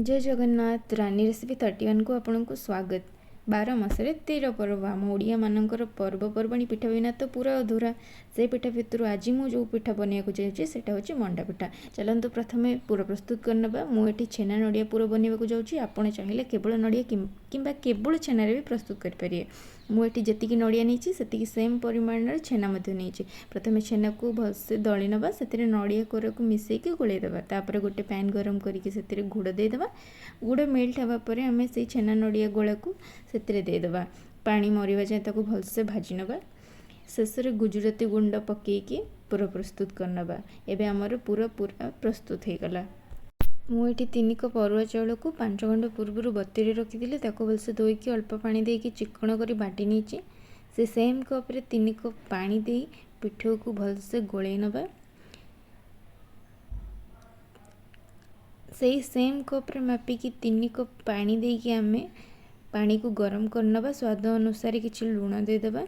जय जगन्नाथ रानी रेसिपी 31 को आपन को स्वागत। 12 मासरे 13 पर्व आम ओडिया मानकर पर्वपर्वाणी पिठा बिना तो पूरा अधूरा। से पिठा भितर आज मु जो पिठा बनवाक जाऊँगी सेटा होची मंडा पिठा। चलतु प्रथमे पूरा प्रस्तुत करनबा। मुझे छेना नड़िया पूरा बनवाक जाऊँगी। आपण चाहिए केवल नड़िया किंबा केवल छेना भी प्रस्तुत करें। मुझे जी नड़िया नहीं से सेम परिमाण छेना नहीं। प्रथमे छेना को भलसे दली नवा से नड़िया कोर को मिसेक गोलैदेवा। तापर गोटे पैन गरम करके गुड़ देदेवा। गुड़ मेल्ट होगापर आम से छेना नड़िया गोला को देदेवा। पानी मरिवा जाए ताको भलसे भाजी नवा। शेष में गुजराती गुंड पकईकी पूरा प्रस्तुत करनवा। एबे आमर पूरा प्रस्तुत हो गला। मुझे 3 कप अरुआ चाउल को 5 घंटा पूर्व बतुरी रखी ताको भलसे धोईकी अल्प पानी देकी चिकण कर बाटी नहीं। से सेम कप रे 3 कप पानी दे पिठो को भलसे गोलै नवा। से सेम कप रे मापिकी 3 कप पानी देकी आमे पानी को गरम करनवा। स्वाद अनुसार किसी लुण देदेबा।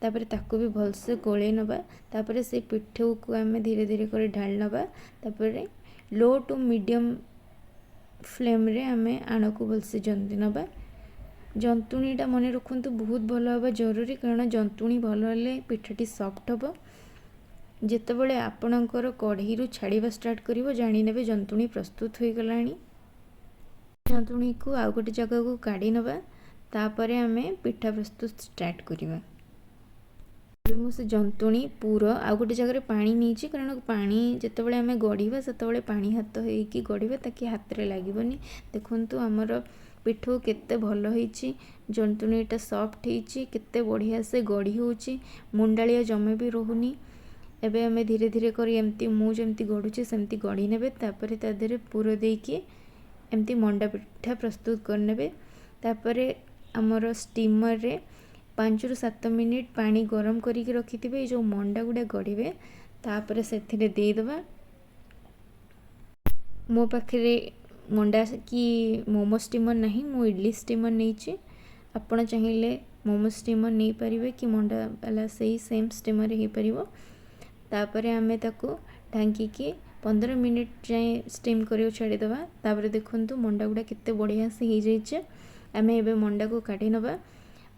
तापर ताको भी भलसे गोलै नवा। तापर से पिठो को आमे धीरे धीरे कर ढाल नवा। तापर लो टू मीडियम फ्लेम रे आमे आण को भलसे जंती नवा। जंतुणीटा मन रखु बहुत भल हवा जरूरी, कारण जंतुणी भल हेले पिठाटी सॉफ्ट हम। जितेबाला आपणकर कढ़ई छाड़ा स्टार्ट कर जाने जंतुणी प्रस्तुत हो गला। जंतुणी को आउ गोटे जगह को काढ़ी नवा। तापर आमे पिठा प्रस्तुत स्टार्ट करवा। मुझे जंतुणी पूरा आउ गोटे जगह पानी नहीं, कारण पानी जितेबाला आमे गढ़ा से पानी हाथ होगी गढ़ा ताकि हाथ में लगभग। देखु आमर पिठो केते भल होईची, जंतुणीटा सॉफ्ट होईची, केते बढ़िया से गढ़ी होची, मुंडालिया जमे भी रोहुनी। एबे आमे धीरे धीरे कर एमती मु जमती गढ़ुची सेमती गढ़ी नेबे। तापर ता देहरे पूरा देकी एमती मंडा पिठा प्रस्तुत करनेबे। तापर आमर स्टीमर रे 5 ରୁ 7 मिनिट पानी गरम करके रखिथिबे। जो मंडा गुडा गढ़िबे तापर सेथिरे देदेबा। मो पाखरे मंडा कि मोमो स्टीमर नहीं, मो इडली स्टीमर नहीं। आपण चाहिए मोमो स्टीमर नहीं पारिबे कि मंडा वाला सही सेम स्टीमर हो पारिबो। तापर आमे ताको ढांकी 15 मिनिट जाए स्टीम करियो छाड़ीदेवा। तापर देखंतु मंडा गुडा केते बढ़िया से हो जाइए। आमे एबे मंडा को काढ़ी नवा।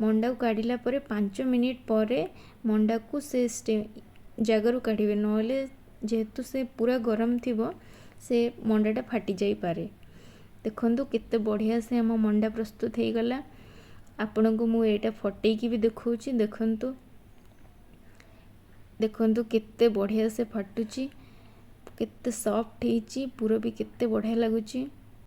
मंडा को काढ़िला परे 5 मिनिट पर मंडा को से जगार काढ़े, नले जेहेतु से पूरा गरम थिबो से मंडाटा फाटी जाई पारे। देखंतु केते बढ़िया से आम मंडा प्रस्तुत हो गला। आपण को मु एटा फटेकी भी देखौची। देखंतु देखंतु केते बढ़िया से फाटुची, केते सॉफ्ट होईची, पूरा भी केते बढ़िया लगुची।